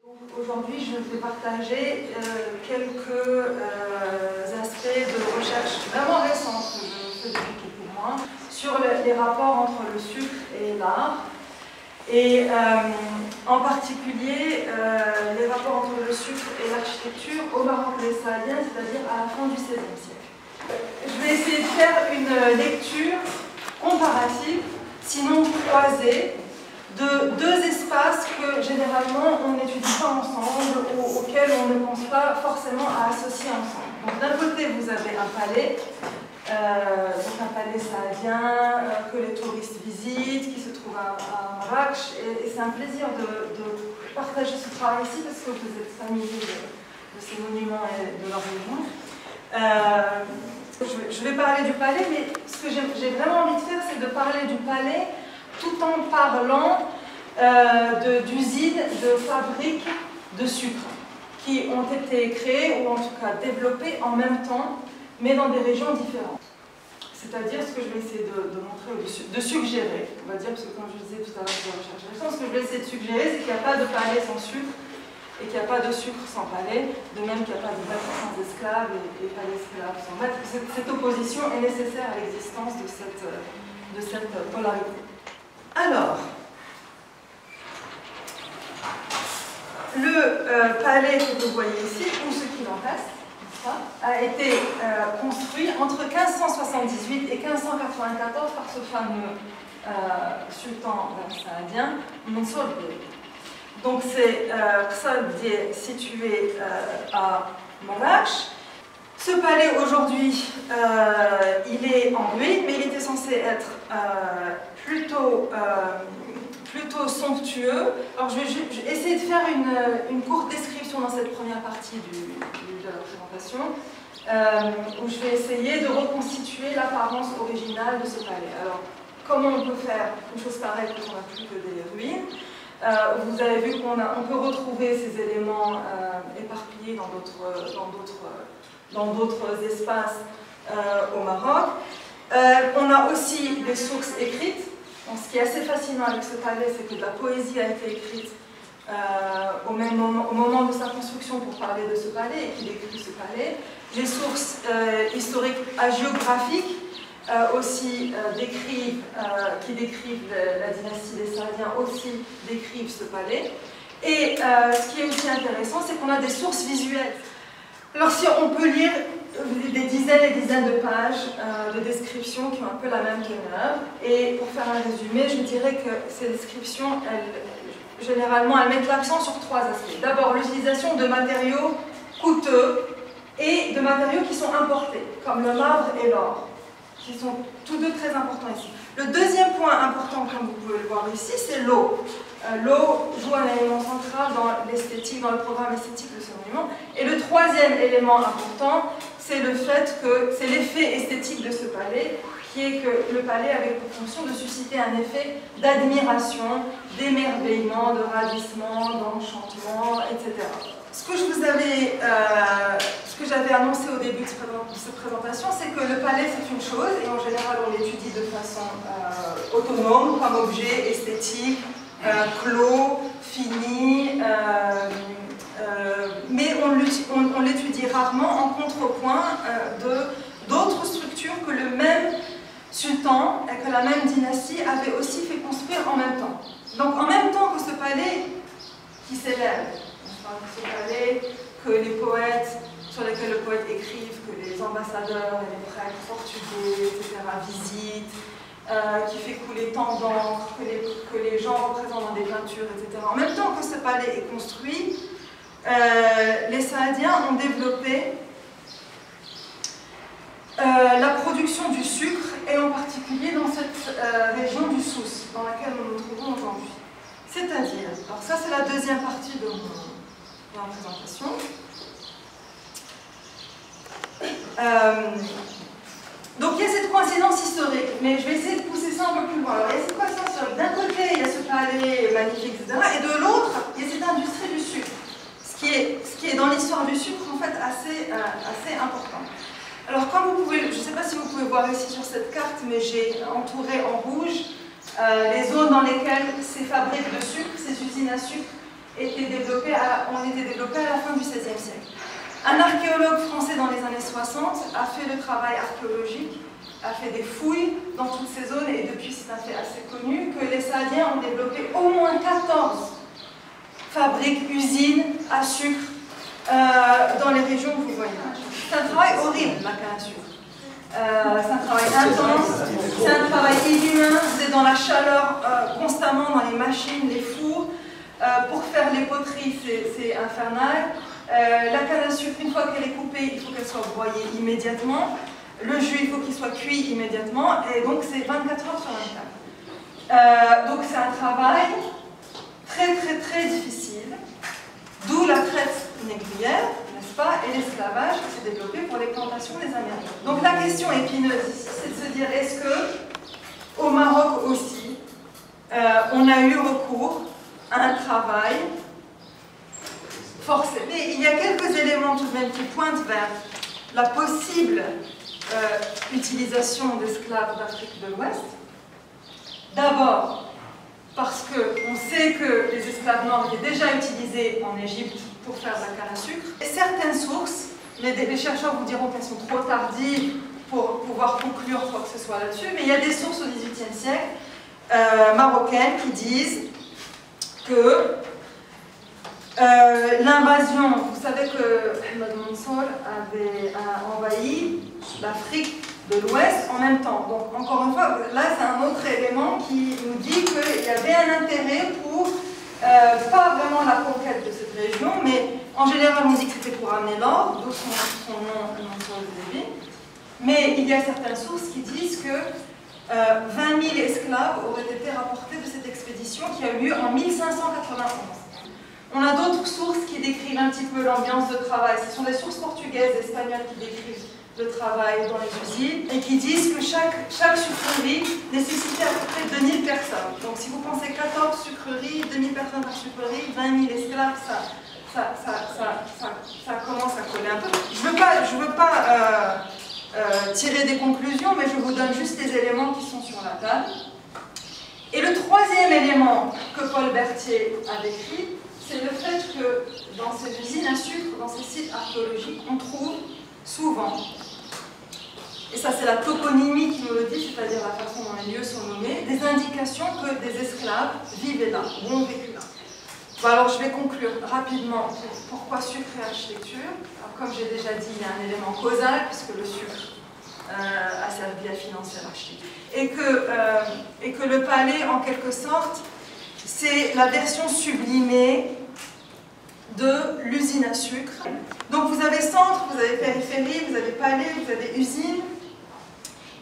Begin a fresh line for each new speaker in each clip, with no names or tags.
Aujourd'hui, je vais partager quelques aspects de recherche vraiment récents que je fais depuis quelques mois sur les rapports entre le sucre et l'art et en particulier les rapports entre le sucre et l'architecture au Maroc les Saadiens, c'est-à-dire à la fin du XVIe siècle. Je vais essayer de faire une lecture comparative, sinon croisée, de deux espaces que généralement on n'étudie pas ensemble ou auxquels on ne pense pas forcément à associer ensemble. Donc d'un côté vous avez un palais, donc un palais saadien que les touristes visitent, qui se trouve à Marrakech, et c'est un plaisir de partager ce travail ici parce que vous êtes familiers de ces monuments et de leurs éléments. Je vais parler du palais, mais ce que j'ai vraiment envie de faire, c'est de parler du palais tout en parlant d'usines, de fabriques de sucre qui ont été créées ou en tout cas développées en même temps, mais dans des régions différentes. C'est-à-dire ce que je vais essayer de montrer, de suggérer, on va dire, parce que comme je disais tout à l'heure de recherche récente, ce que je vais essayer de suggérer, c'est qu'il n'y a pas de palais sans sucre et qu'il n'y a pas de sucre sans palais, de même qu'il n'y a pas de maître sans esclaves et pas d'esclaves sans maître. Cette opposition est nécessaire à l'existence de cette polarité. Alors, le palais que vous voyez ici, ou ce qu'il en reste, a été construit entre 1578 et 1594 par ce fameux sultan saadien, Mansour Bey. Donc c'est Qasr Bey situé à Marrakech. Ce palais aujourd'hui, il est en ruine, mais il était censé être plutôt somptueux. Alors je vais essayer de faire une courte description dans cette première partie de la présentation, où je vais essayer de reconstituer l'apparence originale de ce palais. Alors, comment on peut faire une chose pareille quand on n'a plus que des ruines? Vous avez vu qu'on peut retrouver ces éléments éparpillés dans d'autres espaces au Maroc. On a aussi des sources écrites. Donc, ce qui est assez fascinant avec ce palais, c'est que la poésie a été écrite au moment de sa construction pour parler de ce palais et qu'il écrit ce palais. Les sources historiques hagiographiques aussi qui décrivent la dynastie des Saadiens aussi décrivent ce palais. Et ce qui est aussi intéressant, c'est qu'on a des sources visuelles. Alors si on peut lire des dizaines et dizaines de pages de descriptions qui ont un peu la même teneur, et pour faire un résumé, je dirais que ces descriptions, généralement, elles mettent l'accent sur trois aspects. D'abord, l'utilisation de matériaux coûteux et de matériaux qui sont importés, comme le marbre et l'or, qui sont tous deux très importants ici. Le deuxième point important, comme vous pouvez le voir ici, c'est l'eau. L'eau joue un élément central dans l'esthétique, dans le programme esthétique de ce monument. Et le troisième élément important, c'est le fait que c'est l'effet esthétique de ce palais, qui est que le palais avait pour fonction de susciter un effet d'admiration, d'émerveillement, de ravissement, d'enchantement, etc. Ce que j'avais annoncé au début de cette présentation, c'est que le palais c'est une chose, et en général on l'étudie de façon autonome, comme objet esthétique, clos, fini, mais on l'étudie rarement en contrepoint d'autres structures que le même sultan, que la même dynastie avait aussi fait construire en même temps. Donc en même temps que ce palais qui s'élève, ce palais que les poètes, sur lesquels le poète écrive, que les ambassadeurs et les prêtres portugais, etc., visitent, qui fait couler tant d'encre, que les gens représentent dans des peintures, etc. En même temps que ce palais est construit, les Saadiens ont développé la production du sucre, et en particulier dans cette région du Souss, dans laquelle nous nous trouvons aujourd'hui. C'est-à-dire, alors ça c'est la deuxième partie de ma présentation. Donc il y a cette coïncidence historique, mais je vais essayer de pousser ça un peu plus loin. Alors il y a cette coïncidence historique. D'un côté, il y a ce palais magnifique, etc. Et de l'autre, il y a cette industrie du sucre. Ce qui est dans l'histoire du sucre, en fait, assez important. Alors comme vous pouvez, je ne sais pas si vous pouvez voir ici sur cette carte, mais j'ai entouré en rouge les zones dans lesquelles ces fabriques de sucre, ces usines à sucre, ont été développés à la fin du XVIe siècle. Un archéologue français dans les années 60 a fait le travail archéologique, a fait des fouilles dans toutes ces zones, et depuis c'est un fait assez connu que les Saadiens ont développé au moins 14 fabriques, usines à sucre dans les régions que vous voyez. C'est un travail horrible, la canne à sucre. C'est un travail intense, c'est un travail inhumain, c'est dans la chaleur constamment, dans les machines, les fours. Pour faire les poteries, c'est infernal. La canne à sucre, une fois qu'elle est coupée, il faut qu'elle soit broyée immédiatement. Le jus, il faut qu'il soit cuit immédiatement. Et donc, c'est 24 heures sur 24. Donc, c'est un travail très, très, très difficile. D'où la traite négrière, n'est-ce pas, et l'esclavage qui s'est développé pour les plantations des Amérindiens. Donc, la question épineuse ici, c'est de se dire, est-ce qu'au Maroc aussi, on a eu recours à un travail forcé? Mais il y a quelques éléments tout de même qui pointent vers la possible utilisation d'esclaves d'Afrique de l'Ouest. D'abord, parce qu'on sait que les esclaves noirs étaient déjà utilisés en Égypte pour faire de la canne à sucre. Et certaines sources, mais les chercheurs vous diront qu'elles sont trop tardives pour pouvoir conclure quoi que ce soit là-dessus, mais il y a des sources au XVIIIe siècle marocaines qui disent que l'invasion, vous savez que Ahmed Mansour avait envahi l'Afrique de l'Ouest en même temps. Donc encore une fois, là c'est un autre élément qui nous dit qu'il y avait un intérêt pour, pas vraiment la conquête de cette région, mais en général on dit que c'était pour amener l'ordre, d'où son nom Mansour al-Débit. Mais il y a certaines sources qui disent que 20 000 esclaves auraient été rapportés de cette expédition qui a eu lieu en 1591. On a d'autres sources qui décrivent un petit peu l'ambiance de travail. Ce sont des sources portugaises et espagnoles qui décrivent le travail dans les usines et qui disent que chaque sucrerie nécessitait à peu près 2000 personnes. Donc si vous pensez 14 sucreries, 2000 personnes par sucrerie, 20 000 esclaves, ça commence à coller un peu. Je veux pas tirer des conclusions, mais je vous donne juste les éléments qui sont sur la table. Et le troisième élément que Paul Berthier a décrit, c'est le fait que dans ces usines à sucre, dans ces sites archéologiques, on trouve souvent, et ça c'est la toponymie qui nous le dit, c'est-à-dire la façon dont les lieux sont nommés, des indications que des esclaves vivaient là, ou ont vécu là. Bon, alors je vais conclure rapidement pourquoi sucre et architecture. Alors, comme j'ai déjà dit, il y a un élément causal, puisque le sucre a servi à financer l'architecture. Et que le palais, en quelque sorte, c'est la version sublimée de l'usine à sucre. Donc vous avez centre, vous avez périphérie, vous avez palais, vous avez usine.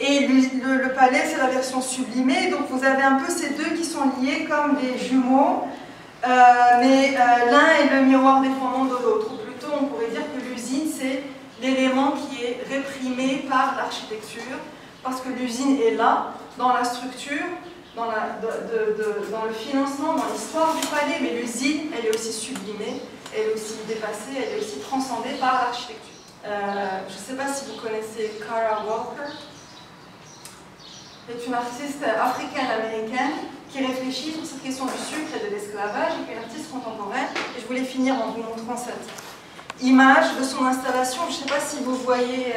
Et le palais, c'est la version sublimée. Donc vous avez un peu ces deux qui sont liés comme des jumeaux, mais l'un est le miroir défendant de l'autre. Ou plutôt, on pourrait dire que l'usine, c'est l'élément qui est réprimé par l'architecture, parce que l'usine est là, dans la structure, dans le financement, dans l'histoire du palais, mais l'usine, elle est aussi sublimée, elle est aussi dépassée, elle est aussi transcendée par l'architecture. Je ne sais pas si vous connaissez Kara Walker. C'est une artiste africaine-américaine qui réfléchit sur cette question du sucre et de l'esclavage, et qui est une artiste contemporaine. Et je voulais finir en vous montrant cette image de son installation. Je ne sais pas si vous voyez...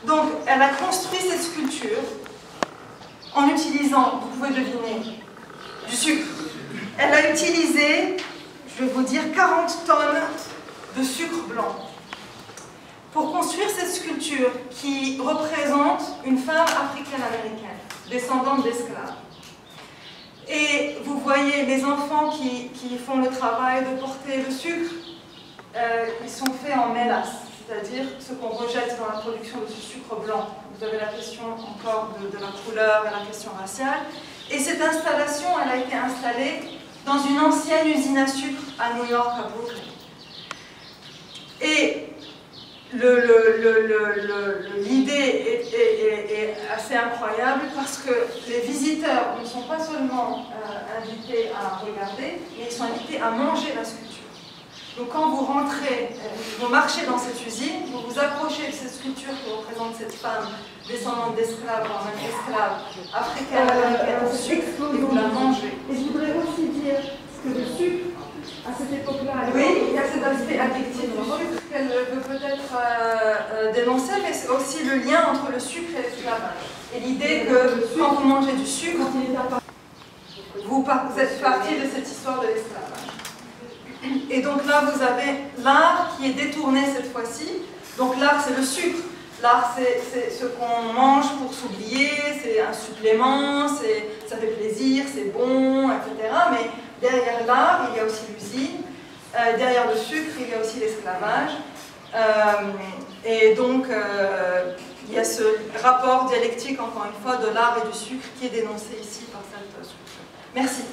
Donc, elle a construit cette sculpture en utilisant, vous pouvez deviner, du sucre. Elle a utilisé, je vais vous dire, 40 tonnes de sucre blanc pour construire cette sculpture qui représente une femme africaine-américaine, descendante d'esclaves. Et vous voyez les enfants qui font le travail de porter le sucre, ils sont faits en mélasse, c'est-à-dire ce qu'on rejette dans la production de ce sucre blanc. Vous avez la question encore de la couleur et la question raciale. Et cette installation, elle a été installée dans une ancienne usine à sucre à New York, à Brooklyn. Et l'idée est assez incroyable parce que les visiteurs ne sont pas seulement invités à regarder, mais ils sont invités à manger la sculpture. Donc quand vous rentrez, vous marchez dans cette usine, vous vous approchez de cette sculpture qui représente cette femme descendante d'esclaves, en esclave africaine, américaine, au sucre, et vous la mangez.
Et je voudrais aussi dire que le sucre, à cette époque-là.
Oui, il y a cet aspect addictif du sucre qu'elle veut peut-être dénoncer, mais c'est aussi le lien entre le sucre et l'esclavage. Et l'idée que quand vous mangez du sucre, vous êtes partie de cette histoire de l'esclavage. Et donc là, vous avez l'art qui est détourné cette fois-ci. Donc l'art, c'est le sucre. L'art, c'est ce qu'on mange pour s'oublier, c'est un supplément, ça fait plaisir, c'est bon, etc. Mais derrière l'art, il y a aussi l'usine. Derrière le sucre, il y a aussi l'esclavage. Et donc, il y a ce rapport dialectique, encore une fois, de l'art et du sucre qui est dénoncé ici par cette structure. Merci.